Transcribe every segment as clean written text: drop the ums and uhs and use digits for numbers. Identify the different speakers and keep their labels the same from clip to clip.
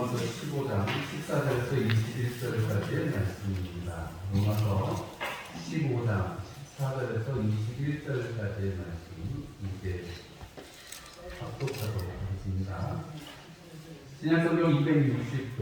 Speaker 1: 로마서 15장 14절에서 21절까지의 말씀입니다. 로마서 15장 14절에서 21절까지의 말씀 이제 합독하도록 하겠습니다. 신약성경 260쪽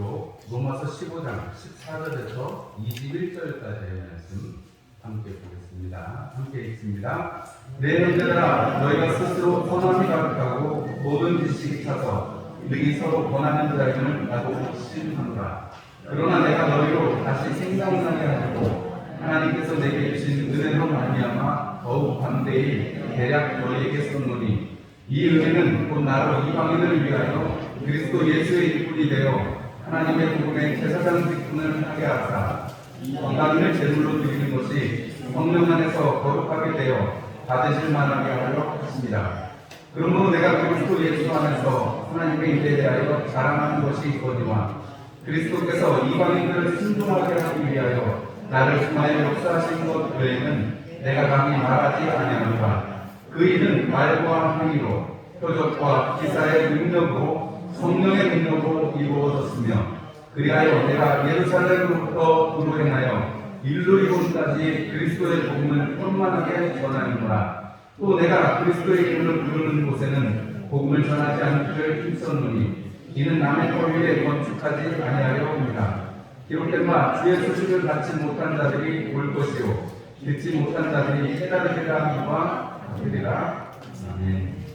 Speaker 1: 로마서 15장 14절에서 21절까지의 말씀 함께 보겠습니다. 함께 읽습니다. 내 형제들아, 너희가 스스로 선함이 가득하고 모든 지식이 차서 능히 서로 권하는 자에게는 나도 확신하노라. 그러나 내가 너희로 다시 생각나게 하려고 하나님께서 내게 주신 은혜로 말미암아 더욱 반대히 대략 너희에게 썼노니, 이 은혜는 곧 나로 이방인을 위하여 그리스도 예수의 일꾼이 되어 하나님의 복음의 제사장 직분을 하게 하사 이방인을 제물로 드리는 것이 성령 안에서 거룩하게 되어 받으실 만하게 하려 하십니다. 그러므로 내가 그리스도 예수 안에서 하나님의 일에 대하여 자랑하는 것이 있거니와 그리스도께서 이방인들을 순종하게 하기 위하여 나를 통하여 역사하신 것 외에는 내가 감히 말하지 아니하노라. 그 일은 말과 행위로 표적과 기사의 능력으로 성령의 능력으로 이루어졌으며, 그리하여 내가 예루살렘으로부터 도로 행하여 일루이온까지 그리스도의 복음을 충만하게 전하노라. 또 내가 그리스도의 이름을 부르는 곳에는 복음을 전하지 않기를 힘썼노니, 이는 남의 권위에 건축하지 아니하려 합니다. 기록된 바 주의 소식을 받지 못한 자들이 올 것이요 듣지 못한 자들이 깨달으리라 하기와 하리라. 아멘.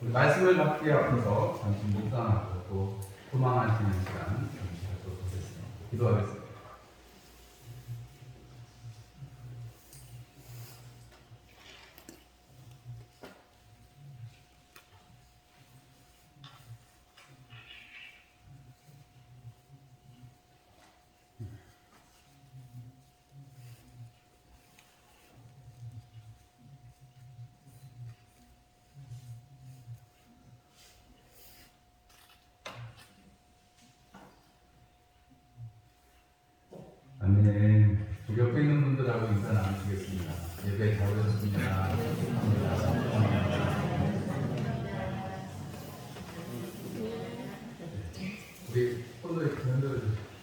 Speaker 1: 우리 말씀을 받기 앞서서 잠시 묵상하고 또 소망하시는 시간 잠시 갖도록 하겠습니다. 기도하겠습니다. 아멘. 우리 옆에 있는 분들하고 인사 나누시겠습니다. 예배 잘 오셨습니다. 우리 손도 이렇게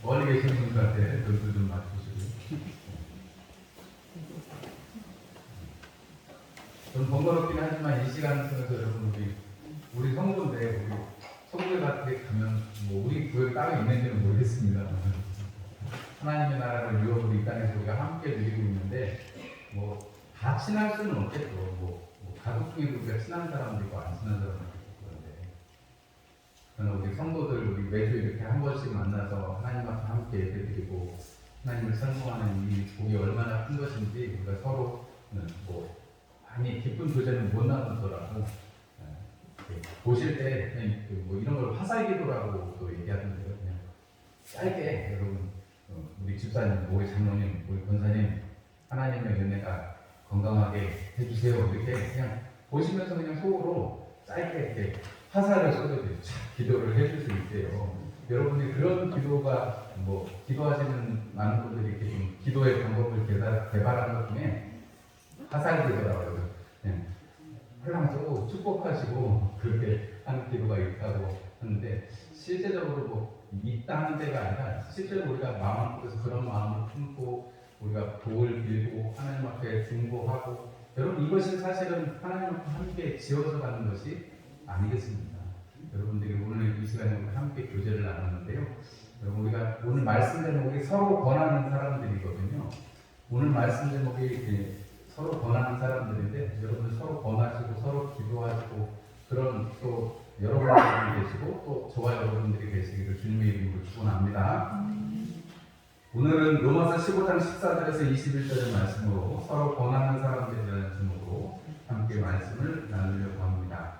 Speaker 1: 멀리 계시는 분들한테 눈도 좀 맞추시고. 좀 번거롭긴 하지만 이 시간 통해서 여러분들이 우리 성도인데, 우리 성도들 같은 가면 우리 교회 따로 있는지는 모르겠습니다. 하나님의 나라를 유업으로 이 땅에서 우리가 함께 누리고 있는데, 다 친할 수는 없겠죠. 가족 중에도 우리가 친한 사람도 있고 안 친한 사람도 있고 그런데, 저는 우리 성도들 우리 매주 이렇게 한 번씩 만나서 하나님 앞에 함께 예배드리고 하나님을 찬송하는 이 복이 얼마나 큰 것인지 우리가 서로 많이 기쁜 교제는 못 나누더라도 보실 때 그냥 이런 걸 화살기도라고 또 얘기하던데요. 그냥 짧게 여러분, 우리 집사님, 우리 장로님, 우리 권사님, 하나님의 은혜가 건강하게 해주세요. 이렇게 그냥 보시면서 그냥 속으로 짧게 이렇게 화살을 쏘듯이 기도를 해줄 수 있대요. 여러분이 그런 기도가 기도하시는 많은 분들이 이렇게 좀 기도의 방법을 개발한 것 중에 화살 기도라고 그냥 헐랑 쏘고 축복하시고 그렇게 하는 기도가 있다고 하는데, 실제적으로 있다 하는 데가 아니라 실제로 우리가 마음 속에서 그런 마음을 품고 우리가 도를 빌고 하나님 앞에 중보하고, 여러분 이것이 사실은 하나님 앞에 함께 지어져 가는 것이 아니겠습니까? 여러분들이 오늘 이 시간에 우리 함께 교제를 나눴는데요. 여러분 우리가 오늘 말씀 제목이 서로 권하는 사람들이거든요. 오늘 말씀 제목이 서로 권하는 사람들인데, 여러분 서로 권하시고 서로 기도하시고 그런 또 여러분들이 계시고 또 저와 여러분들이 계시기를 주님의 이름으로 축원합니다. 오늘은 로마서 15장 14절에서 21절의 말씀으로 서로 권하는 사람들이라는 제목으로 함께 말씀을 나누려고 합니다.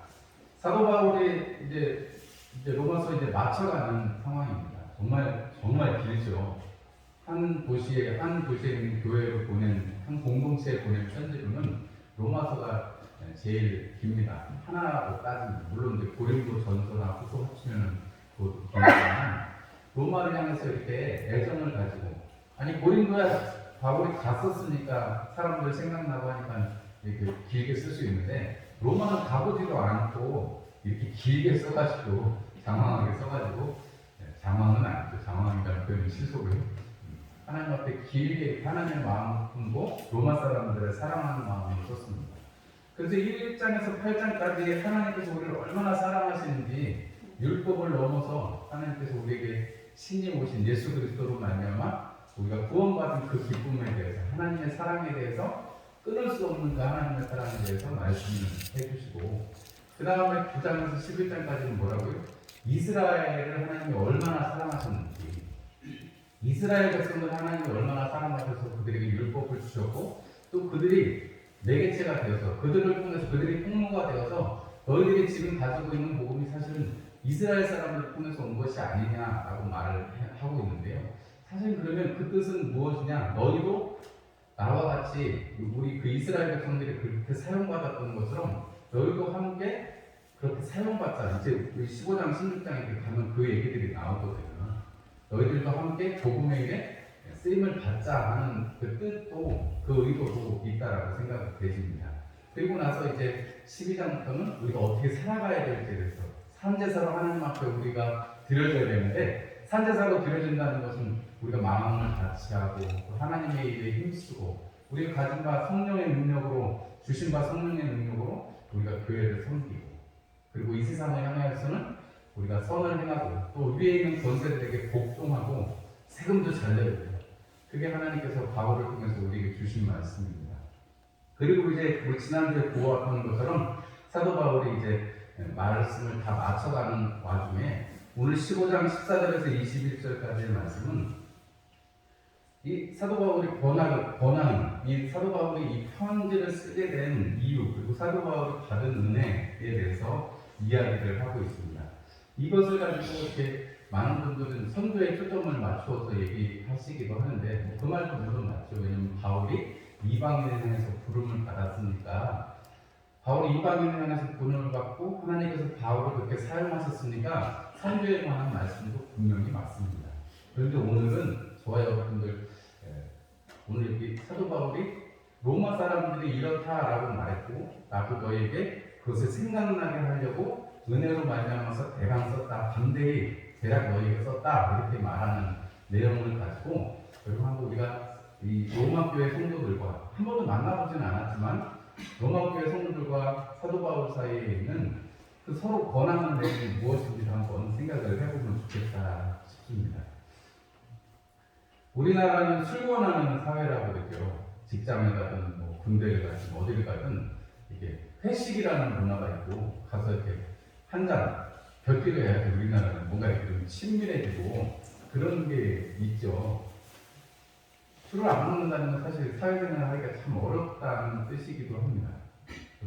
Speaker 1: 사도 바울이 이제 로마서 맞춰가는 상황입니다. 정말 길죠. 한 도시에 있는 교회를 보낸, 한 공동체에 보낸 편지로는 로마서가 제일 깁니다. 하나로 따지면, 물론 고린도 전서나 후서 합치면 그것도 길지만, 로마를 향해서 이렇게 애정을 가지고, 고린도에 바울이 갔었으니까 사람들 생각나고 하니까 이렇게 길게 쓸 수 있는데, 로마는 가보지도 않고 이렇게 길게 써가지고 장황하게 써가지고 시속을 하나님 앞에 길게 하나님의 마음을 품고 로마 사람들을 사랑하는 마음을 썼습니다. 그래서 1장에서 8장까지 하나님께서 우리를 얼마나 사랑하시는지 율법을 넘어서 하나님께서 우리에게 신이 오신 예수 그리스도로 말미암아 우리가 구원받은 그 기쁨에 대해서 하나님의 사랑에 대해서 끊을 수 없는 그 하나님의 사랑에 대해서 말씀을 해주시고 그 다음에 9장에서 11장까지는 뭐라고요? 이스라엘을 하나님이 얼마나 사랑하셨는지 이스라엘 백성을 하나님이 얼마나 사랑하셔서 그들에게 율법을 주셨고 또 그들이 매개체가 되어서 그들을 통해서 그들이 통로가 되어서 너희들이 지금 가지고 있는 복음이 사실은 이스라엘 사람들을 통해서 온 것이 아니냐라고 말을 하고 있는데요. 사실 그러면 그 뜻은 무엇이냐? 너희도 나와 같이 우리 그 이스라엘 백성들이 그렇게 사용받았던 것처럼 너희도 함께 그렇게 사용받자. 이제 우리 15장, 16장에 가면 그 얘기들이 나오거든요. 너희들과 함께 복음의 일에 쓰임을 받자 하는 그 뜻도 그 의도도 있다라고 생각이 되십니다. 그리고 나서 이제 12장부터는 우리가 어떻게 살아가야 될지에 대해서 산제사로 하나님 앞에 우리가 드려져야 되는데 산제사로 드려진다는 것은 우리가 마음을 같이하고 하나님의 일에 힘쓰고 우리가 가진 바 성령의 능력으로 주신 바 성령의 능력으로 우리가 교회를 섬기고 그리고 이 세상을 향하여서는 우리가 선을 행하고 또 위에 있는 권세들에게 복종하고 세금도 잘 내야 돼요. 그게 하나님께서 바울을 통해서 우리에게 주신 말씀입니다. 그리고 이제 우리 지난주에 보았던 것처럼 사도 바울이 이제 말씀을 다 맞춰가는 와중에 오늘 15장 14절에서 21절까지의 말씀은 이 사도 바울이 권하는 이 사도 바울이 이 편지를 쓰게 된 이유 그리고 사도 바울이 받은 은혜에 대해서 이야기를 하고 있습니다. 이것을 가지고 이렇게 많은 분들은 선교에 초점을 맞추어서 얘기하시기도 하는데 그 말도 물론 맞죠. 왜냐하면 바울이 이방인에 향해서 부름을 받았으니까 바울이 이방인에 향해서 부름을 받고 하나님께서 바울을 그렇게 사용하셨으니까 선교에 관한 말씀도 분명히 맞습니다. 그런데 오늘은 저와 여러분들 오늘 여기 사도 바울이 로마 사람들이 이렇다라고 말했고 나도 너에게 그것을 생각나게 하려고 은혜로 말미암아서 대강 썼다. 반대히 대략 너희에게 썼다. 이렇게 말하는 내용을 가지고 여러분 한번 우리가 이 로마 교회 성도들과 한 번도 만나보지는 않았지만 로마 교회 성도들과 사도 바울 사이에 있는 그 서로 권하는 내용이 무엇인지 한번 생각을 해보면 좋겠다 싶습니다. 우리나라는 술권하는 사회라고 그러죠. 직장에 가든 뭐 군대를 가든 어디를 가든 이게 회식이라는 문화가 있고 가서 이렇게 한잔 곁들여 해야지 우리나라는 뭔가 이렇게 좀 친밀해지고 그런 게 있죠. 술을 안 먹는다는 건 사실 사회생활 하기가 참 어렵다는 뜻이기도 합니다.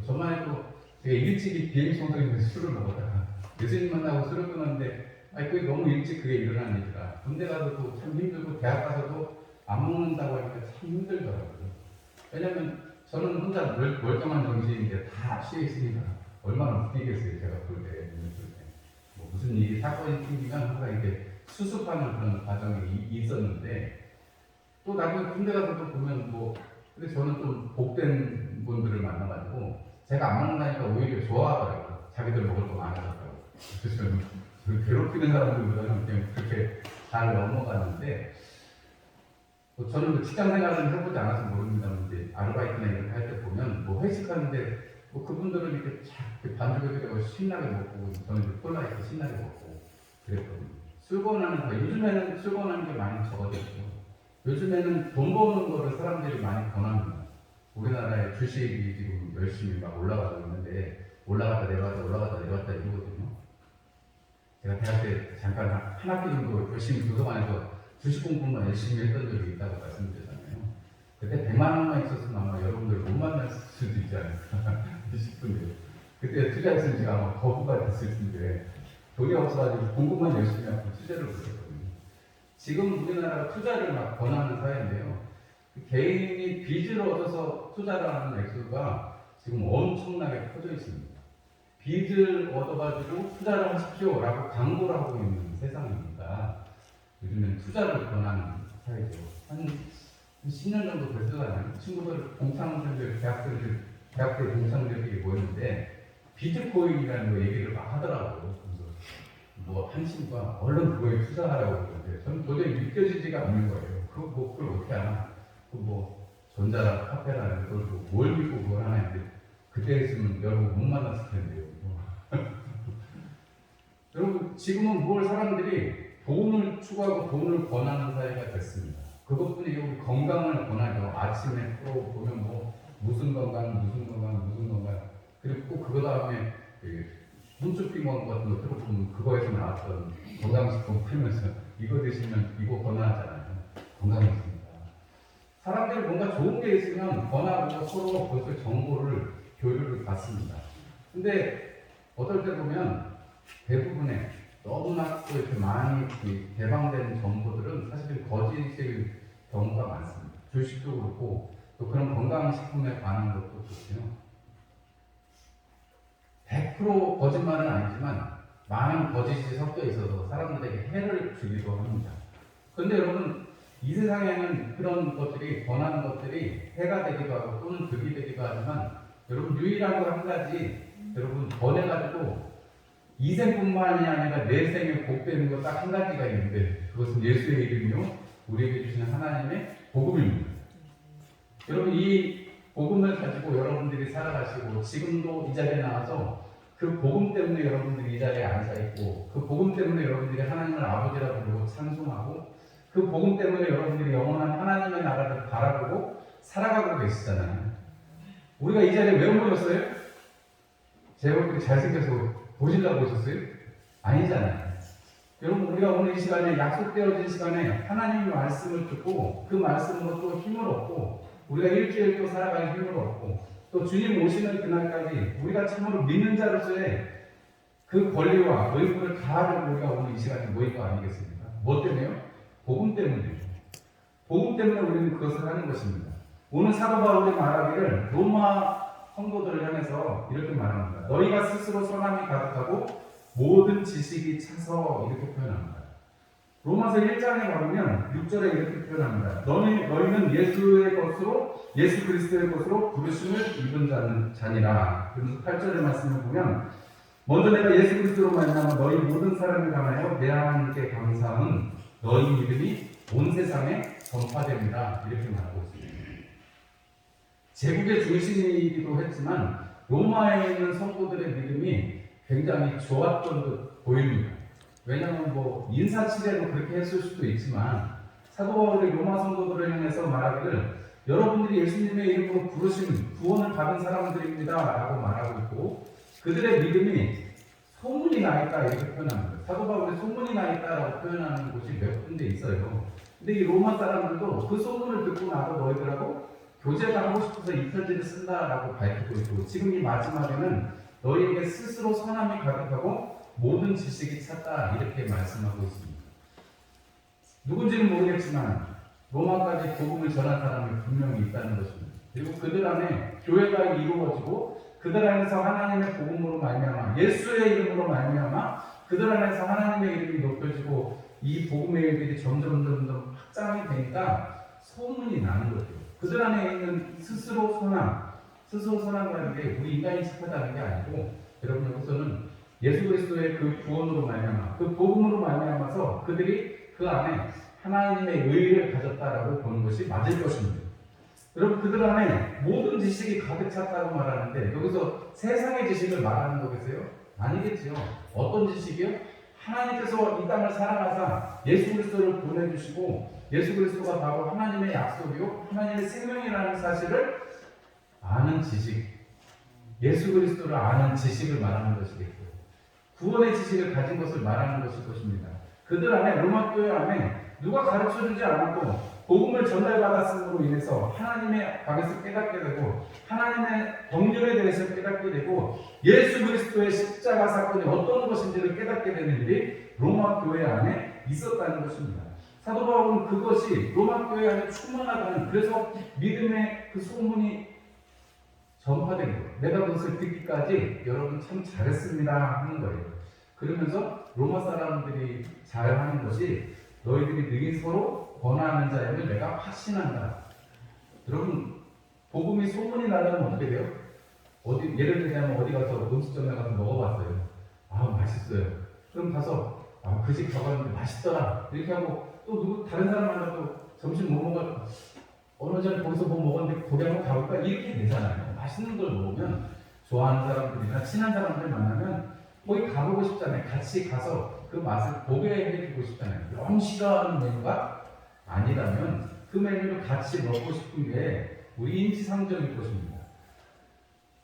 Speaker 1: 저만 해도 제가 일찍이 비행기 송소리에서 술을 먹었다가 예수님 만나고 술을 끊었는데 그게 너무 일찍 그게 일어난 일이라 군대 가서도 참 힘들고 대학 가서도 안 먹는다고 하니까 참 힘들더라고요. 왜냐면 저는 혼자 멀쩡한 정신인데 다 취해 있으니까 얼마나 웃기겠어요. 제가 볼 때, 뭐 무슨 일이 사건이 생기면 항상 이렇게 수습하는 그런 과정이 있었는데 또 나중에 군대 가서도 보면 뭐 근데 저는 좀 복된 분들을 만나가지고 제가 안 먹는다니까 오히려 좋아하더라고요. 자기들 먹을 거 많아졌다고. 그래서 저는 괴롭히는 사람들보다는 그냥 그렇게 잘 넘어가는데 저는 직장 생활은 해보지 않아서 모릅니다만 이제 아르바이트나 이런 거 할 때 보면 뭐 회식하는데 뭐 그분들은 이렇게 쫙 반죽을 신나게 먹고 저는 이제 콜라 이렇게 신나게 먹고 그랬거든요. 술권하는 거 요즘에는 술권하는 게 많이 적어졌죠. 요즘에는 돈 버는 거를 사람들이 많이 권합니다. 우리나라의 주식이 지금 열심히 막 올라가고 있는데 올라갔다 내려갔다 올라갔다 내려갔다 이러거든요. 제가 대학 때 잠깐 한 학기 정도 열심히 도서관에서 주식 공부만 열심히 했던 적이 있다고 말씀드렸잖아요. 그때 100만 원만 있었으면 아마 여러분들 못 만날 수도 있지 않을까 싶은데요. 그때 투자했으면 제가 아마 거부가 됐을 텐데 돈이 없어가지고 공부만 열심히 하고 투자를 못했거든요. 지금 우리나라가 투자를 막 권하는 사회인데요. 개인이 빚을 얻어서 투자를 하는 액수가 지금 엄청나게 커져 있습니다. 빚을 얻어가지고 투자를 하십시오라고 광고를 하고 있는 세상입니다. 요즘엔 투자를 권하는 사회죠. 한 10년 정도 됐잖아요. 친구들, 동창들, 대학교 동창들끼리 모였는데 비트코인이라는 거 얘기를 막 하더라고요. 그래서 뭐 한심과 얼른 그거에 투자하라고 그러는데 저는 도저히 믿겨지지가 않는 거예요. 그걸 어떻게 하나? 뭐 전자라 카페라는 걸 뭘 믿고 그걸 하나 했는데 그때 했으면 여러분 못 만났을 텐데요. 여러분 지금은 뭘 사람들이 돈을 추구하고 돈을 권하는 사회가 됐습니다. 그것뿐이 우리 건강을 권하죠. 아침에 또 보면 뭐 무슨 건강 그리고 꼭 그거 다음에 홈쇼핑 광고 같은 거 들어보면 그거에서 나왔던 건강식품 팔면서 이거 드시면 이거 권하잖아요. 건강해집니다. 사람들이 뭔가 좋은 게 있으면 권하고 서로 그것을 정보를 교류를 받습니다. 근데 어떨 때 보면 대부분의 너무나 또 이렇게 많이 개방된 정보들은 사실 거짓일 경우가 많습니다. 주식도 그렇고 또 그런 건강식품에 관한 것도 그렇고요. 100% 거짓말은 아니지만 많은 거짓이 섞여 있어서 사람들에게 해를 주기도 합니다. 그런데 여러분 이 세상에는 그런 것들이 권하는 것들이 해가 되기도 하고 또는 득이 되기도 하지만 여러분 유일한 거 한 가지 여러분 권해가지고 이 생뿐만이 아니라 내 생에 복되는 거 딱 한 가지가 있는데 그것은 예수의 이름이요 우리에게 주시는 하나님의 복음입니다. 여러분 이 복음을 가지고 여러분들이 살아가시고 지금도 이 자리에 나와서 그 복음 때문에 여러분들이 이 자리에 앉아있고 그 복음 때문에 여러분들이 하나님을 아버지라고 부르고 찬송하고 그 복음 때문에 여러분들이 영원한 하나님의 나라를 바라보고 살아가고 계시잖아요. 우리가 이 자리에 왜 모였어요? 제 얼굴이 잘생겨서 보시려고 오셨어요? 아니잖아요. 여러분 우리가 오늘 이 시간에 약속되어진 시간에 하나님의 말씀을 듣고 그 말씀으로 또 힘을 얻고 우리가 일주일 또 살아갈 힘을 얻고 또 주님 오시는 그날까지 우리가 참으로 믿는 자로서의 그 권리와 의무를 다하려고 우리가 오늘 이 시간에 모인 거 아니겠습니까? 뭐 때문에요? 복음 때문이죠. 복음 때문에 우리는 그것을 하는 것입니다. 오늘 사도 바울이 말하기를 로마 성도들을 향해서 이렇게 말합니다. 너희가 스스로 선함이 가득하고 모든 지식이 차서 이렇게 표현합니다. 로마서 1장에 가보면 6절에 이렇게 표현합니다. 너희는 예수의 것으로 예수 그리스도의 것으로 부르심을 입은 자니라. 그래서 8절의 말씀을 보면 먼저 내가 예수 그리스도로 말미암아 너희 모든 사람을 향하여 내 하나님께 감사함은 너희 믿음이 온 세상에 전파됩니다. 이렇게 말하고 있습니다. 제국의 중심이기도 했지만 로마에 있는 성도들의 믿음이 굉장히 좋았던 듯 보입니다. 왜냐하면 뭐 인사치레로 그렇게 했을 수도 있지만 사도 바울이 로마 성도들을 향해서 말하기를 여러분들이 예수님의 이름으로 부르신 구원을 받은 사람들입니다 라고 말하고 있고 그들의 믿음이 소문이 나 있다 이렇게 표현합니다. 사도 바울이 소문이 나 있다라고 표현하는 곳이 몇 군데 있어요. 근데 이 로마 사람들도 그 소문을 듣고 나서 너희들하고 교제가 하고 싶어서 이 편지를 쓴다라고 밝히고 있고 지금 이 마지막에는 너희에게 스스로 선함이 가득하고 모든 지식이 찼다 이렇게 말씀하고 있습니다. 누군지는 모르겠지만 로마까지 복음을 전한 사람이 분명히 있다는 것입니다. 그리고 그들 안에 교회가 이루어지고 그들 안에서 하나님의 복음으로 말미암아 예수의 이름으로 말미암아 그들 안에서 하나님의 이름이 높여지고 이 복음의 일들이 점점 확장이 되니까 소문이 나는 거죠. 그들 안에 있는 스스로 선함이라는 게 우리 인간이 착하다는 게 아니고 여러분 여기서는 예수 그리스도의 그 구원으로 말미암아 그 복음으로 말미암아서 그들이 그 안에 하나님의 의를 가졌다라고 보는 것이 맞을 것입니다. 여러분 그들 안에 모든 지식이 가득 찼다고 말하는데 여기서 세상의 지식을 말하는 거겠어요? 아니겠지요. 어떤 지식이요? 하나님께서 이 땅을 사랑하사 예수 그리스도를 보내주시고 예수 그리스도가 바로 하나님의 약속이요 하나님의 생명이라는 사실을 아는 지식, 예수 그리스도를 아는 지식을 말하는 것이겠고 구원의 지식을 가진 것을 말하는 것일 것입니다. 그들 안에 로마 교회 안에 누가 가르쳐주지 않아도 복음을 전달받았음으로 인해서 하나님의 방에서 깨닫게 되고 하나님의 법률에 대해서 깨닫게 되고 예수 그리스도의 십자가 사건이 어떤 것인지를 깨닫게 되는 일이 로마 교회 안에 있었다는 것입니다. 사도 바울은 그것이 로마 교회 안에 충만하다는 그래서 믿음의 그 소문이 전파된 거예요. 내가 그것을 듣기까지 여러분 참 잘했습니다 하는 거예요. 그러면서 로마 사람들이 잘하는 것이 너희들이 능히 서로 권하는 자임을 내가 확신한다. 여러분 복음이 소문이 나려면 어떻게 돼요? 예를 들자면 어디 가서 음식점에 가서 먹어봤어요. 아 맛있어요. 그럼 가서 그 집 가봤는데 맛있더라 이렇게 하고 또 누구 다른 사람 만나도 점심 뭐 먹어 어느 전에 거기서 뭐 먹었는데 거기 한번 가볼까 이렇게 되잖아요. 맛있는 걸 먹으면 좋아하는 사람들이나 친한 사람들 만나면 거기 가보고 싶잖아요. 같이 가서 그 맛을 보게 해주고 싶잖아요. 영 싫어하는 메뉴가 아니라면 그 메뉴를 같이 먹고 싶은 게 우리 인지상정일 것입니다.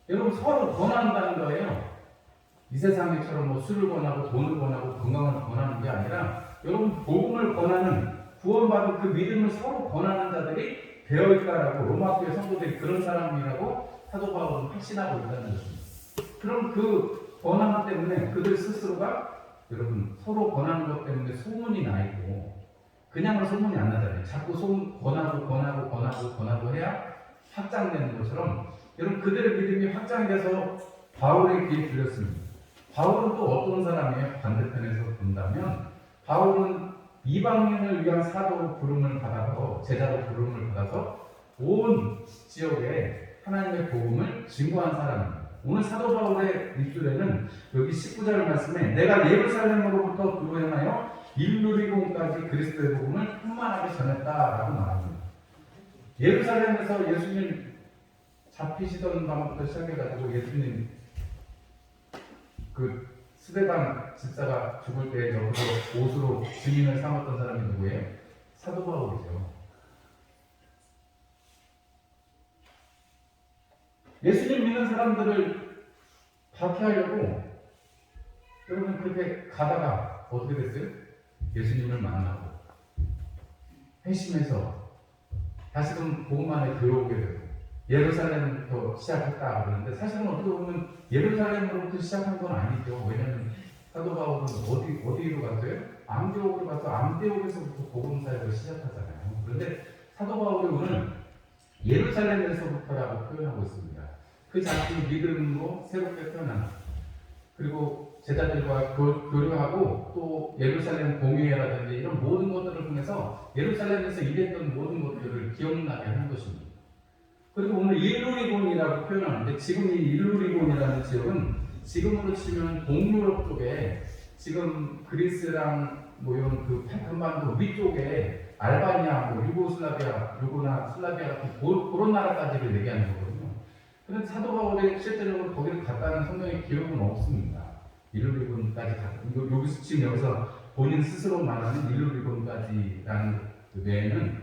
Speaker 1: 여러분 서로 권한다는 거예요. 이 세상에처럼 뭐 술을 권하고 돈을 권하고 건강을 권하는 게 아니라 여러분 복음을 권하는 구원받은 그 믿음을 서로 권하는 자들이 되어있다라고 로마교회 성도들이 그런 사람이라고 사도 바울은 확신하고 있다는 것입니다. 그럼 그 권한 때문에 그들 스스로가 여러분 서로 권하는 것 때문에 소문이 나 있고 그냥은 소문이 안 나잖아요. 자꾸 권하고 해야 확장되는 것처럼 여러분 그들의 믿음이 확장돼서 바울의 귀에 들렸습니다. 바울은 또 어떤 사람이에요? 반대편에서 본다면 바울은 이방인을 위한 사도로 부름을 받아서 제자로 부름을 받아서 온 지역에 하나님의 복음을 증거한 사람입니다. 오늘 사도 바울의 입술에는 여기 19절 말씀에 내가 예루살렘으로부터 두로행하여 일루리곤까지 그리스도의 복음을 풍만하게 전했다라고 말합니다. 예루살렘에서 예수님 잡히시던 밤부터 시작해가지고 예수님 그 스데반 집사가 죽을 때 여기서 옷으로 증인을 삼았던 사람이 누구예요? 사도 바울이죠. 예수님 믿는 사람들을 박해하려고 여러분 그렇게 가다가 어떻게 됐어요? 예수님을 만나고 회심해서 다시금 복음 안에 들어오게 되고 예루살렘부터 시작했다 그러는데 사실은 어떻게 보면 예루살렘으로부터 시작한 건 아니죠. 왜냐하면 사도 바울은 어디로 갔어요? 암디옥으로 가서 암디옥에서부터 복음 사역을 시작하잖아요. 그런데 사도 바울이 오늘 예루살렘에서부터라고 표현하고 있습니다. 그 자신이 믿음으로 새롭게 태어난 그리고 제자들과 교류하고 또 예루살렘 공회라든지 이런 모든 것들을 통해서 예루살렘에서 일했던 모든 것들을 기억나게 하는 것입니다. 그리고 오늘 일루리곤이라고 표현하는데 지금 이 일루리곤이라는 지역은 지금으로 치면 동유럽 쪽에 지금 그리스랑 뭐 이런 그 한반도 위쪽에 알바니아, 뭐 유고나 슬라비아 같은 그런 나라까지를 얘기하는 거거든요. 그런데 사도 바울이 실제적으로 거기를 갔다는 성경의 기록은 없습니다. 일루리곤까지 여기서 지금 여기서 본인 스스로 말하는 일루리곤까지라는 외에는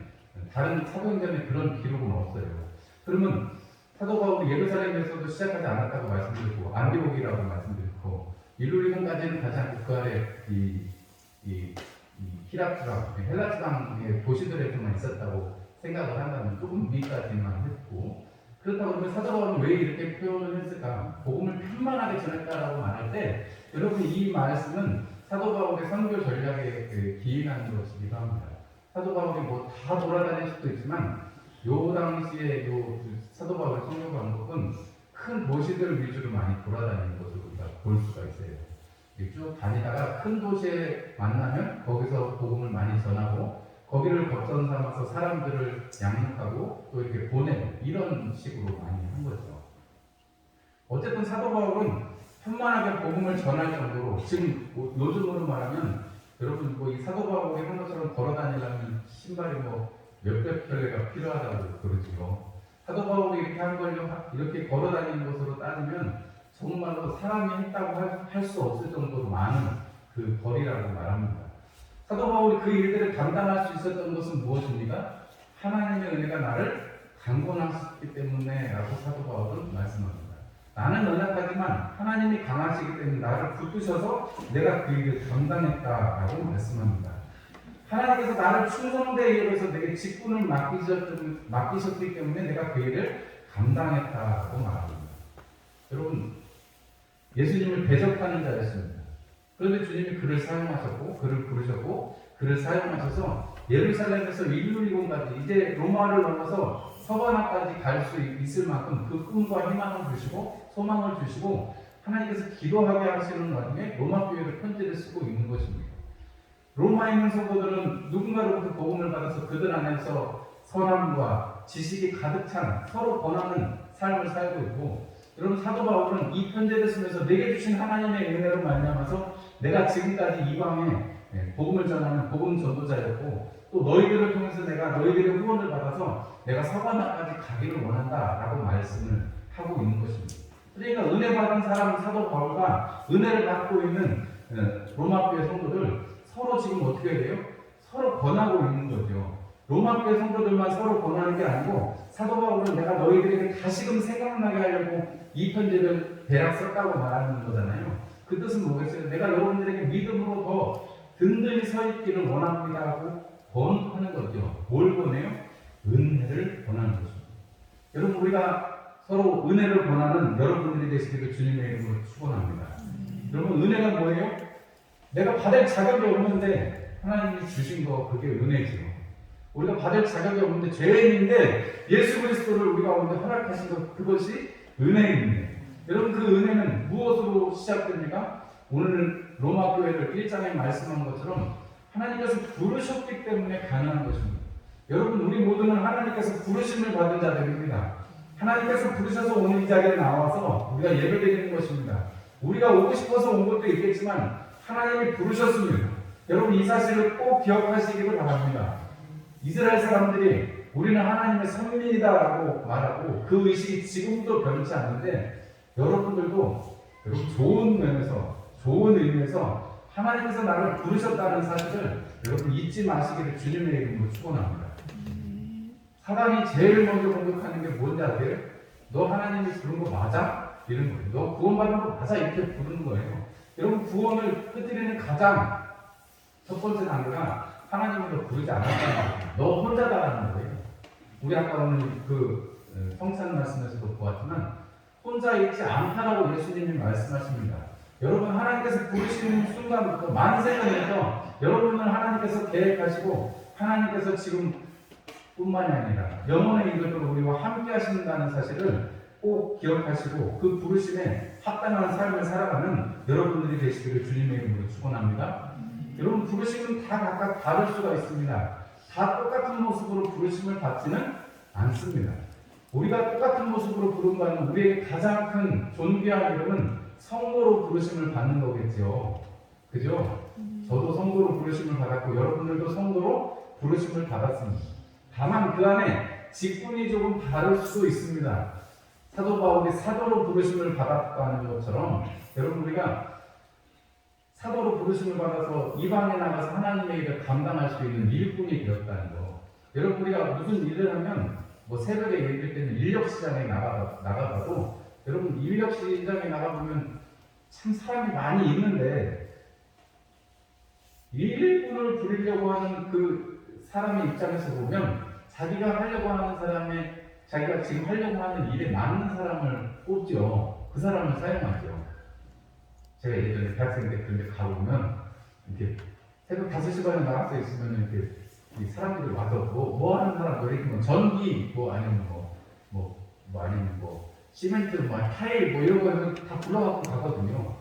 Speaker 1: 다른 사도행전에 그런 기록은 없어요. 그러면 사도 바울이 예루살렘에서도 시작하지 않았다고 말씀드렸고 안디옥이라고 말씀드렸고 일루리곤까지는 가지 않고 그 아래 이 히랍 지방, 헬라 지방의 도시들에서만 있었다고 생각을 한다면 조금 위까지만 했고 그렇다고 하면 사도 바울은 왜 이렇게 표현을 했을까? 복음을 편만하게 전했다라고 말할 때 여러분 이 말씀은 사도 바울의 선교 전략에 기인하는 것이기도 합니다. 사도 바울이 뭐 다 돌아다닐 수도 있지만 요 당시에 요 사도 바울의 선교 방법은 큰 도시들 위주로 많이 돌아다니는 것을 우리가 볼 수가 있어요. 쭉 다니다가 큰 도시에 만나면 거기서 복음을 많이 전하고 거기를 거점 삼아서 사람들을 양육하고 또 이렇게 보내고 이런 식으로 많이 한 거죠. 어쨌든 사도 바울은 편만하게 복음을 전할 정도로 지금 요즘으로 말하면 여러분 뭐 이 사도 바울이 한 것처럼 걸어다니려면 신발이 뭐 몇백 켤레가 필요하다고 그러지요. 사도 바울이 이렇게 한 걸로 이렇게 걸어다니는 것으로 따지면 정말로 사람이 했다고 할 수 없을 정도로 많은 그 거리라고 말합니다. 사도 바울이 그 일들을 감당할 수 있었던 것은 무엇입니까? 하나님의 은혜가 나를 강권하셨기 때문에 라고 사도 바울은 말씀합니다. 나는 연약하지만 하나님이 강하시기 때문에 나를 붙드셔서 내가 그 일을 감당했다라고 말씀합니다. 하나님께서 나를 충성되게 이루어서 내게 직분을 맡기셨기 때문에 내가 그 일을 감당했다고 말합니다. 여러분, 예수님을 대적하는 자였습니다. 그런데 주님이 그를 사용하셨고, 그를 부르셨고, 그를 사용하셔서 예루살렘에서 일루리곤까지 이제 로마를 넘어서 서바나까지 갈 수 있을 만큼 그 꿈과 희망을 주시고, 소망을 주시고, 하나님께서 기도하게 하시는 와중에 로마 교회를 편지를 쓰고 있는 것입니다. 로마에 있는 성도들은 누군가로부터 복음을 받아서 그들 안에서 선함과 지식이 가득 찬 서로 권하는 삶을 살고 있고 여러분 사도 바울은 이 편지를 쓰면서 내게 주신 하나님의 은혜로 말미암아서 내가 지금까지 이방에 복음을 전하는 복음 전도자였고 또 너희들을 통해서 내가 너희들의 후원을 받아서 내가 서가나까지 가기를 원한다라고 말씀을 하고 있는 것입니다. 그러니까 은혜 받은 사람 사도 바울과 은혜를 받고 있는 로마교회 성도들 서로 지금 어떻게 해요? 서로 권하고 있는 거죠. 로마교회 성도들만 서로 권하는 게 아니고 사도 바울은 내가 너희들에게 다시금 생각나게 하려고 이 편지를 대략 썼다고 말하는 거잖아요. 그 뜻은 뭐겠어요? 내가 여러분들에게 믿음으로 더 든든히 서 있기를 원합니다 하고 권하는 거죠. 뭘 권해요? 은혜를 권하는 것입니다. 여러분 우리가 서로 은혜를 권하는 여러분들이 되시기를 주님의 이름으로 축원합니다. 여러분 은혜가 뭐예요? 내가 받을 자격이 없는데 하나님이 주신 거 그게 은혜죠. 우리가 받을 자격이 없는데 죄인인데 예수 그리스도를 우리 가운데 허락하신 것 그것이 은혜입니다. 여러분 그 은혜는 무엇으로 시작됩니까? 오늘 로마 교회를 1장에 말씀한 것처럼 하나님께서 부르셨기 때문에 가능한 것입니다. 여러분 우리 모두는 하나님께서 부르심을 받은 자들입니다. 하나님께서 부르셔서 오늘 이 자리에 나와서 우리가 예배드리는 것입니다. 우리가 오고 싶어서 온 것도 있겠지만 하나님이 부르셨습니다. 여러분 이 사실을 꼭 기억하시기를 바랍니다. 이스라엘 사람들이 우리는 하나님의 선민이다라고 말하고 그 의식이 지금도 변치 않는데 여러분들도 여러분 좋은 면에서 좋은 의미에서 하나님께서 나를 부르셨다는 사실을 여러분 잊지 마시기를 주님의 이름으로 축원합니다. 사단이 제일 먼저 공격하는 게 뭔지 아세요? 너 하나님이 부른 거 맞아? 이런 거예요. 너 구원받은 거 맞아? 이렇게 부르는 거예요. 여러분 구원을 끄트리는 가장 첫 번째 단계가 하나님을 너 부르지 않았다는 거예요. 너 혼자다라는 거예요. 우리 아까 오늘 그 성찬 말씀에서도 보았지만 혼자 있지 않다라고 예수님이 말씀하십니다. 여러분 하나님께서 부르시는 순간부터 만세전에서 여러분을 하나님께서 계획하시고 하나님께서 지금 뿐만이 아니라 영원의 이것으로 우리와 함께 하신다는 사실을 꼭 기억하시고 그 부르심에 합당한 삶을 살아가는 여러분들이 되시기를 주님의 이름으로 축원합니다. 여러분 부르심은 다 각각 다를 수가 있습니다. 다 똑같은 모습으로 부르심을 받지는 않습니다. 우리가 똑같은 모습으로 부른다는 우리의 가장 큰 존귀한 이름은 성도로 부르심을 받는 거겠죠. 그죠? 저도 성도로 부르심을 받았고 여러분들도 성도로 부르심을 받았습니다. 다만 그 안에 직분이 조금 다를 수도 있습니다. 사도 바울이 사도로 부르심을 받았다는 것처럼 여러분 우리가 사도로 부르심을 받아서 이방에 나가서 하나님의 일을 감당할 수 있는 일꾼이 되었다는 거. 여러분 우리가 무슨 일을 하면 뭐 새벽에 예배 때는 인력시장에 나가봐도 여러분 인력시장에 나가보면 참 사람이 많이 있는데 일꾼을 부리려고 하는 그 사람의 입장에서 보면 자기가 하려고 하는 사람의 자기가 지금 하려고 하는 일에 맞는 사람을 뽑죠. 그 사람을 사용하죠. 제가 예전에 대학생 때 그런 데 가보면 이렇게 새벽 5시 반에 나가서 있으면 이렇게 이 사람들이 와서 뭐 하는 사람 뭐 이렇게 전기 아니면 아니면 시멘트 타일 이런 거 다 불러갖고 가거든요.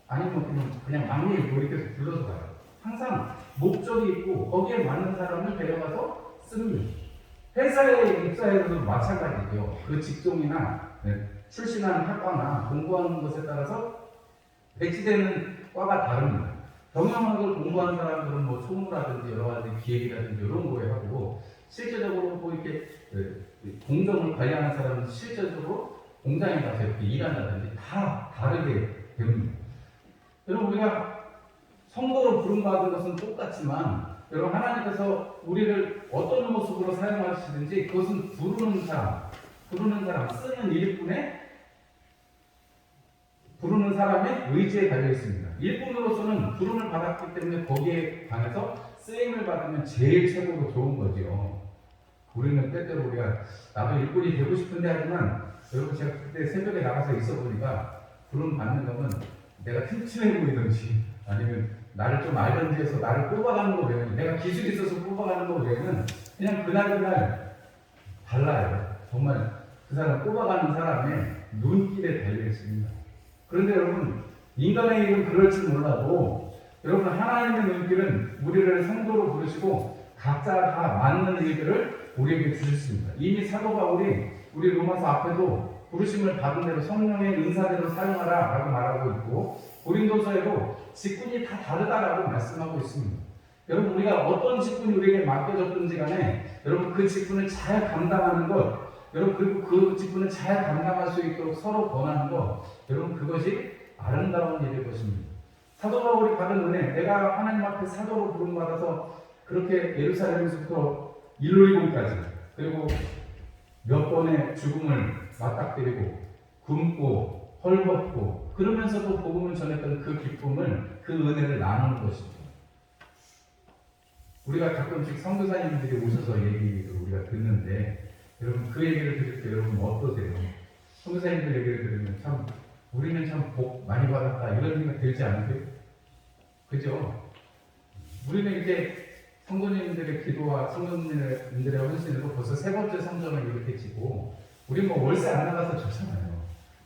Speaker 1: 아니면 그냥 막일 이렇게 불러서 가요. 항상 목적이 있고 거기에 맞는 사람을 데려가서 씁니다. 회사에 입사해서도 마찬가지죠. 그 직종이나 출신하는 학과나 공부하는 것에 따라서 배치되는 과가 다릅니다. 경영학을 공부한 사람들은 총무라든지 여러 가지 기획이라든지 이런 거에 하고 실제적으로 이렇게 공정을 관리하는 사람은 실제적으로 공장에 가서 이렇게 일한다든지 다 다르게 됩니다. 여러분 우리가 성도로 부름받은 것은 똑같지만 여러분 하나님께서 우리를 어떤 모습으로 사용하시든지 그것은 부르는 사람, 쓰는 일꾼의 부르는 사람의 의지에 달려 있습니다. 일꾼으로서는 부름을 받았기 때문에 거기에 관해서 쓰임을 받으면 제일 최고로 좋은 거죠. 우리는 때때로 우리가 나도 일꾼이 되고 싶은데 하지만 여러분 제가 그때 새벽에 나가서 있어 보니까 부름 받는 거는 내가 튼튼해 보이든지 아니면 나를 좀 알든지 해서 나를 뽑아가는 거 외에는 내가 기술이 있어서 뽑아가는 거 외에는 그냥 그날 달라요. 정말 그 사람 뽑아가는 사람의 눈길에 달려 있습니다. 그런데 여러분 인간의 일은 그럴지 몰라도 여러분 하나님의 눈길은 우리를 성도로 부르시고 각자 다 맞는 일들을 우리에게 주셨습니다. 이미 사도 바울이 우리 로마서 앞에도 부르심을 받은 대로 성령의 은사대로 사용하라 라고 말하고 있고, 고린도서에도 직분이 다 다르다라고 말씀하고 있습니다. 여러분, 우리가 어떤 직분이 우리에게 맡겨졌든지 간에 여러분 그 직분을 잘 감당하는 것, 여러분 그리고 그 직분을 잘 감당할 수 있도록 서로 권하는 것, 여러분 그것이 아름다운 일일 것입니다. 사도 바울이 받은 은혜, 내가 하나님 앞에 사도로 부름받아서 그렇게 예루살렘에서부터 일루이곤까지, 그리고 몇 번의 죽음을 맞닥뜨리고 굶고 헐벗고 그러면서도 복음을 전했던 그 기쁨을, 그 은혜를 나누는 것입니다. 우리가 가끔씩 선교사님들이 오셔서 얘기를 우리가 듣는데, 여러분 그 얘기를 들을 때 여러분 어떠세요? 선교사님들 얘기를 들으면 참 우리는 참 복 많이 받았다 이런 생각 들지 않으세요? 그죠? 우리는 이렇게 성도님들의 기도와 성도님들의 헌신으로 벌써 세 번째 성전을 이렇게 지고, 우리 뭐 월세 안 나가서 좋잖아요.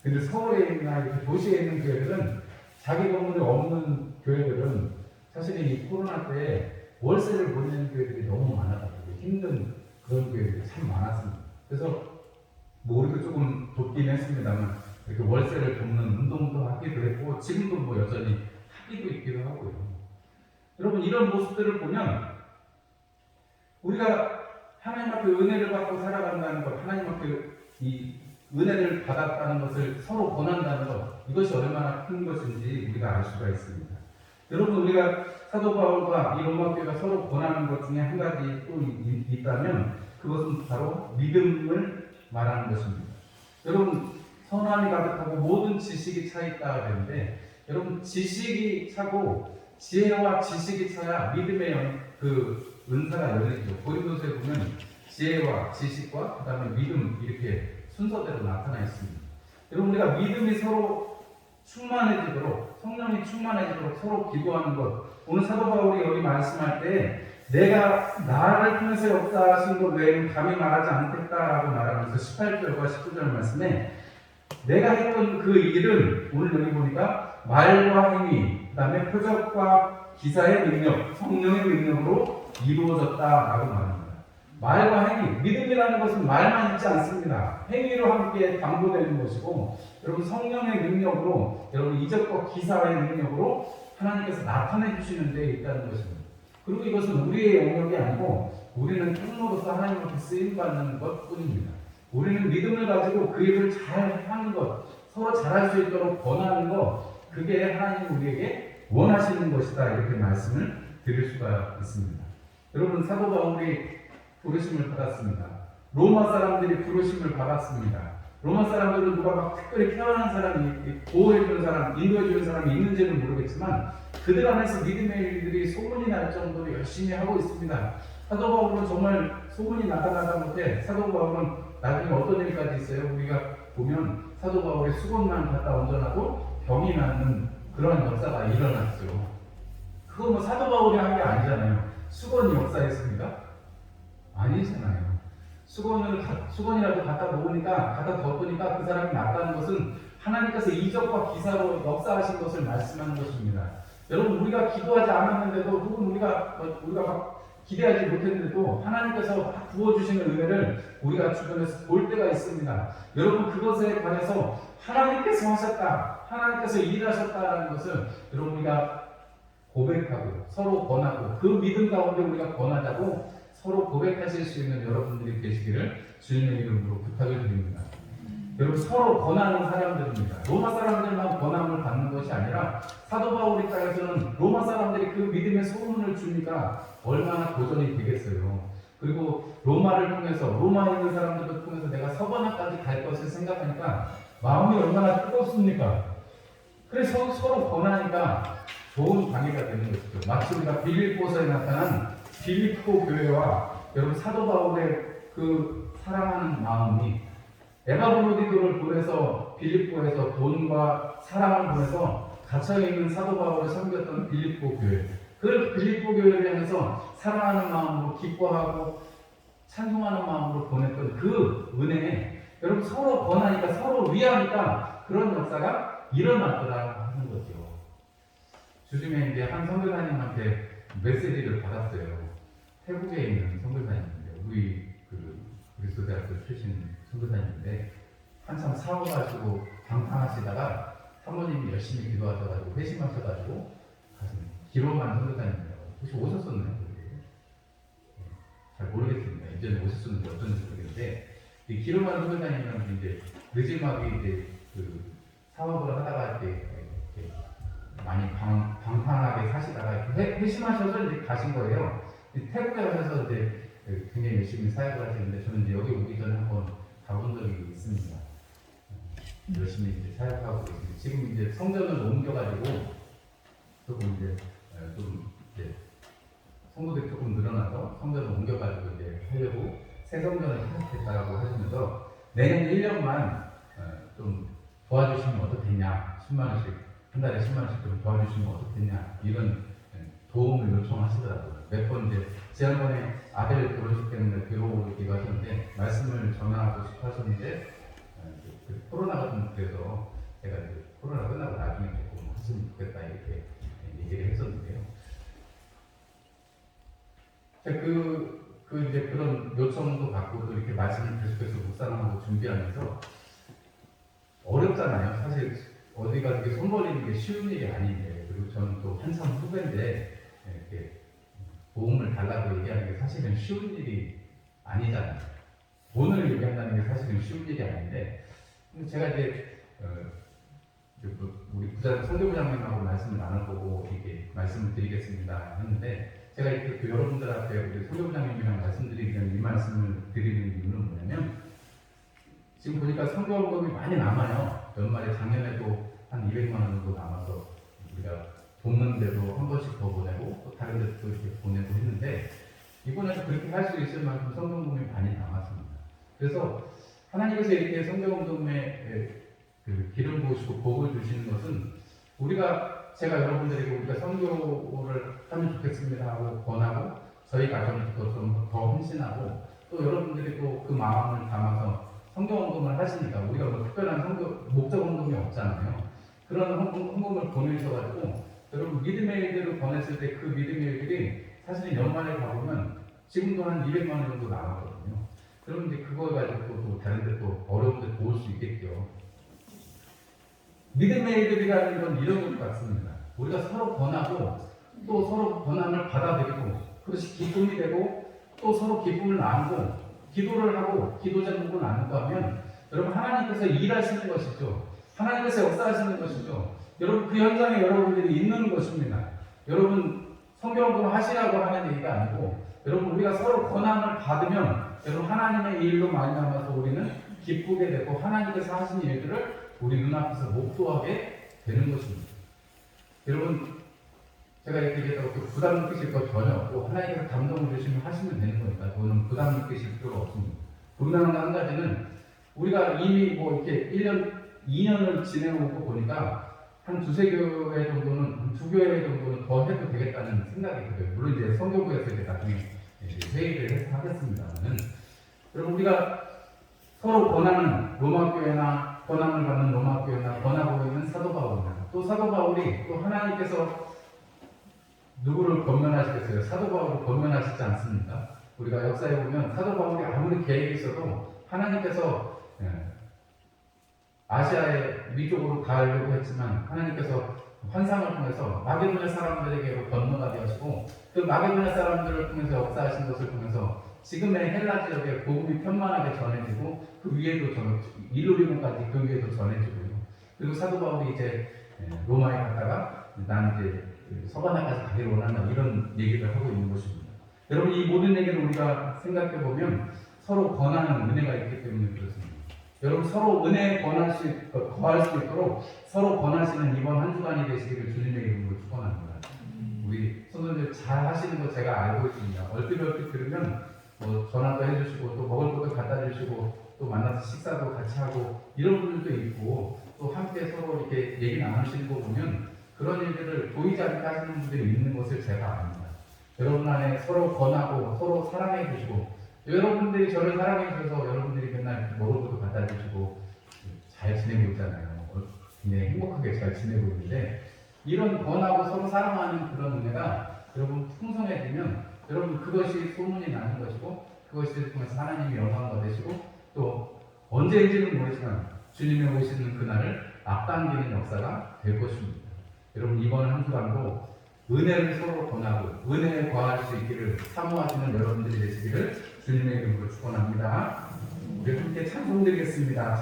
Speaker 1: 근데 서울에 있나 이렇게 도시에 있는 교회들은, 자기 건물이 없는 교회들은 사실 이 코로나 때 월세를 못 내는 교회들이 너무 많아가지고 힘든 그런 교회들이 참 많았습니다. 그래서 뭐 우리도 조금 돕긴 했습니다만, 이렇게 월세를 돕는 운동도 하기도 했고, 지금도 뭐 여전히 하기도 있기도 하고요. 여러분, 이런 모습들을 보면 우리가 하나님 앞에 은혜를 받고 살아간다는 것, 하나님 앞에 이 은혜를 받았다는 것을 서로 권한다는 것, 이것이 얼마나 큰 것인지 우리가 알 수가 있습니다. 여러분, 우리가 사도 바울과 이 로마 교회가 서로 권하는 것 중에 한 가지 또 있다면, 그것은 바로 믿음을 말하는 것입니다. 여러분, 선함이 가득하고 모든 지식이 차 있다 그랬는데, 여러분 지식이 차고 지혜와 지식이 차야 믿음의 그 은사가 열리죠. 고린도서에 보면 지혜와 지식과 그 다음에 믿음, 이렇게 순서대로 나타나 있습니다. 여러분, 우리가 믿음이 서로 충만해지도록, 성령이 충만해지도록 서로 기도하는 것. 오늘 사도 바울이 여기 말씀할 때 내가 나를 통해서 역사하신 것 외에는 감히 말하지 않겠다라고 말하면서 18절과 19절 말씀에 내가 했던 그 일은 오늘 여기 보니까 말과 행위, 그 다음에 표적과 기사의 능력, 성령의 능력으로 이루어졌다라고 말합니다. 말과 행위, 믿음이라는 것은 말만 있지 않습니다. 행위로 함께 담보되는 것이고, 여러분 성령의 능력으로, 여러분 이적과 기사의 능력으로 하나님께서 나타내 주시는 데 있다는 것입니다. 그리고 이것은 우리의 영역이 아니고 우리는 통로로서 하나님 앞에 쓰임받는 것 뿐입니다. 우리는 믿음을 가지고 그 일을 잘 하는 것, 서로 잘할 수 있도록 권하는 것, 그게 하나님 우리에게 원하시는 것이다, 이렇게 말씀을 드릴 수가 있습니다. 여러분, 사도 바울이 부르심을 받았습니다. 로마 사람들이 부르심을 받았습니다. 로마 사람들은 누가 막 특별히 태어난 사람이, 보호해주는 사람, 인도해주는 사람이 있는지는 모르겠지만 그들 안에서 믿음의 일들이 소문이 날 정도로 열심히 하고 있습니다. 사도 바울은 정말 소문이 나다나다 못해 사도 바울은 나중에 어떤 일까지 있어요? 우리가 보면 사도 바울이 수건만 갖다 얹어놔도 병이 낫는 그런 역사가 일어났죠. 그거 뭐 사도 바울이 한 게 아니잖아요. 수건이 역사했습니다? 아니잖아요. 수건이라도 갖다 놓으니까, 갖다 덮으니까 그 사람이 낫다는 것은 하나님께서 이적과 기사로 역사하신 것을 말씀하는 것입니다. 여러분, 우리가 기도하지 않았는데도, 혹은 우리가 막 기대하지 못했는데도 하나님께서 부어주시는 은혜를 우리가 주변에서 볼 때가 있습니다. 여러분, 그것에 관해서 하나님께서 하셨다, 하나님께서 일하셨다라는 것을 여러분 우리가 고백하고 서로 권하고, 그 믿음 가운데 우리가 권하자고 서로 고백하실 수 있는 여러분들이 계시기를 주님의 이름으로 부탁을 드립니다. 여러분, 서로 권하는 사람들입니다. 로마 사람들만 권함을 받는 것이 아니라 사도 바울 입장에서는 로마 사람들이 그 믿음의 소문을 주니까 얼마나 도전이 되겠어요. 그리고 로마를 통해서, 로마에 있는 사람들을 통해서 내가 서바나까지 갈 것을 생각하니까 마음이 얼마나 뜨겁습니까? 그래서 서로 권하니까 좋은 관계가 되는 것이죠. 마치 우리가 빌립보서에 나타난 빌립보 교회와 여러분 사도 바울의 그 사랑하는 마음이 에바브로디도를 보내서 빌립보에서 돈과 사랑을 보내서 갇혀있는 사도 바울을 섬겼던 빌립보 교회, 그 빌립보 교회를 향해서 사랑하는 마음으로 기뻐하고 찬송하는 마음으로 보냈던 그 은혜에 여러분 서로 권하니까, 서로 위하니까 그런 역사가 일어났더라 하는 거죠. 주중에 이제 한 선교사님한테 메시지를 받았어요. 태국에 있는 선교사님인데, 우리 그 그리스도대학교 출신 선교사님인데, 한참 사고가지고 방탕하시다가 사모님이 열심히 기도하셔가지고 회심하셔가지고 가슴 기로만 선교사님이라고 혹시 오셨었나요? 잘 모르겠습니다. 이제는 오셨었는지 어쩐지 모르겠는데 이 기로만 선교사님이랑 이제 늦지막이 이제 그 사업을 하다가 이렇게 많이 방탕하게 사시다가 이렇게 회심하셔서 이제 가신 거예요. 태국에 가셔서 이제 굉장히 열심히 사역을 하시는데 저는 이제 여기 오기 전에 한번 가본 적이 있습니다. 열심히 이제 사역하고 있습니다. 지금 이제 성전을 옮겨가지고 조금 이제 좀 이제 성도들이 조금 늘어나서 성전을 옮겨가지고 이제 하려고 새 성전을 생각했다라고 하시면서 내년 1년만 좀 도와주시면 어떻겠냐, 10만 원씩 한 달에 10만 원씩 좀 도와주시면 어떻겠냐 이런 도움을 요청하시더라고요. 몇 번 이제 지난번에 아들 결혼식 때문에 들어오기도 하셨는데 말씀을 전하고 싶어 하셨는데 코로나가 좀 그래서 제가 이제 코로나 끝나고 나중에 조금 하시면 좋겠다 이렇게 얘기를 했었는데요. 이제 그런 요청도 받고 또 이렇게 말씀을 계속해서 묵상하고 준비하면서 어렵잖아요. 사실 어디가 이렇게 손 벌리는 게 쉬운 일이 아닌데 그리고 저는 또 한참 후배인데 이렇게 도움을 달라고 얘기하는 게 사실은 쉬운 일이 아니잖아요. 돈을 얘기한다는 게 사실은 쉬운 일이 아닌데 제가 이제 우리 부장 선교부장님하고 말씀을 나눠보고 이렇게 말씀을 드리겠습니다 했는데 제가 이렇게 그 여러분들 앞에 우리 선교부장님이랑 말씀드리기 전에 이 말씀을 드리는 이유는 뭐냐면 지금 보니까 선교원금이 많이 남아요. 연말에 작년에도 한 200만 원 정도 남아서 우리가 돕는 데도 한 번씩 더 보내고 또 다른 데도 이렇게 보내고 했는데 이번에도 그렇게 할 수 있을 만큼 선교원금이 많이 남았습니다. 그래서 하나님께서 이렇게 선교운동에 그 기름 부으시고 복을 주시는 것은 제가 여러분들에게 우리가 선교를 하면 좋겠습니다 하고 권하고 저희 가정이 좀 더 헌신하고 또 여러분들이 또 그 마음을 담아서 선교운동을 하시니까 우리가 뭐 특별한 목적 운동이 없잖아요. 그런 헌금을 보내셔가지고 여러분 믿음의 일들을 보냈을 때 그 믿음의 일들이 사실 연말에 가보면 지금도 한 200만 원 정도 남았거든요. 그럼 이제 그걸 가지고 또 다른 데 또 어려운 데 도울 수 있겠죠. 믿음의 일들이라는 건 이런 것 같습니다. 우리가 서로 권하고 또 서로 권함을 받아들이고 그것이 기쁨이 되고 또 서로 기쁨을 나누고 기도를 하고 기도 제목을 나누고 하면 여러분 하나님께서 일하시는 것이죠. 하나님께서 역사하시는 것이죠. 여러분 그 현장에 여러분들이 있는 것입니다. 여러분 성경을 하시라고 하는 얘기가 아니고 여러분 우리가 서로 권함을 받으면 여러분 하나님의 일로 많이 남아서 우리는 기쁘게 되고 하나님께서 하신 일들을 우리 눈앞에서 목도하게 되는 것입니다. 여러분 제가 이렇게 얘기했다고 부담 느끼실 것 전혀 없고 하나님께서 감동을 주시면 하시면 되는 거니까 저는 부담 느끼실 필요가 없습니다. 분명한 한 가지는 우리가 이미 뭐 이렇게 1년, 2년을 지내오고 보니까 한 두세 교회 정도는, 한 두 교회 정도는 더 해도 되겠다는 생각이 들어요. 물론 이제 성교부에서 이제 나중에 회의를 해서 하겠습니다만은 여러분 우리가 서로 권하는 로마교회나 권함을 받는 로마교회나 권하고 있는 사도 바울이나 또 사도 바울이 또 하나님께서 누구를 권면하시겠어요? 사도 바울을 권면하시지 않습니까? 우리가 역사에 보면 사도 바울이 아무리 계획이 있어도 하나님께서 아시아의 위쪽으로 가려고 했지만 하나님께서 환상을 통해서 마게도냐 사람들에게로 건너가게 하시고 그 마게도냐 사람들을 통해서 역사하신 것을 통해서 지금의 헬라 지역에 복음이 편만하게 전해지고 그 위에도 일루리몬까지 그 위에도 전해지고요. 그리고 사도 바울이 이제 로마에 갔다가 난 이제 서바나까지 가기를 원한다 이런 얘기를 하고 있는 것입니다. 여러분 이 모든 얘기를 우리가 생각해 보면 서로 권하는 은혜가 있기 때문에 그렇습니다. 여러분 서로 은혜에 거할 수 있도록 서로 권하시는 이번 한 주간이 되시기를 주님의 이름으로 축원합니다. 우리 성도님들 잘 하시는 거 제가 알고 있습니다. 얼핏 들으면 뭐 전화도 해주시고 또 먹을 것도 갖다 주시고 또 만나서 식사도 같이 하고 이런 분들도 있고 또 함께 서로 이렇게 얘기 나누시는 거 보면 그런 일들을 보이지 않게 하시는 분들이 있는 것을 제가 압니다. 여러분 안에 서로 권하고 서로 사랑해 주시고 여러분들이 저를 사랑해 주셔서 여러분들이 맨날 먹을 것도 갖다 주시고 잘 지내고 있잖아요. 굉장히 행복하게 잘 지내고 있는데 이런 권하고 서로 사랑하는 그런 은혜가 여러분 풍성해지면 여러분 그것이 소문이 나는 것이고 그것을 통해서 하나님이 영광 받으시고 또 언제인지는 모르지만 주님의 오시는 그날을 앞당기는 역사가 될 것입니다. 여러분 이번 한 주간도 은혜를 서로 권하고 은혜에 거할 수 있기를 사모하시는 여러분들이 되시기를 주님의 이름으로 축원합니다. 우리 함께 찬송드리겠습니다.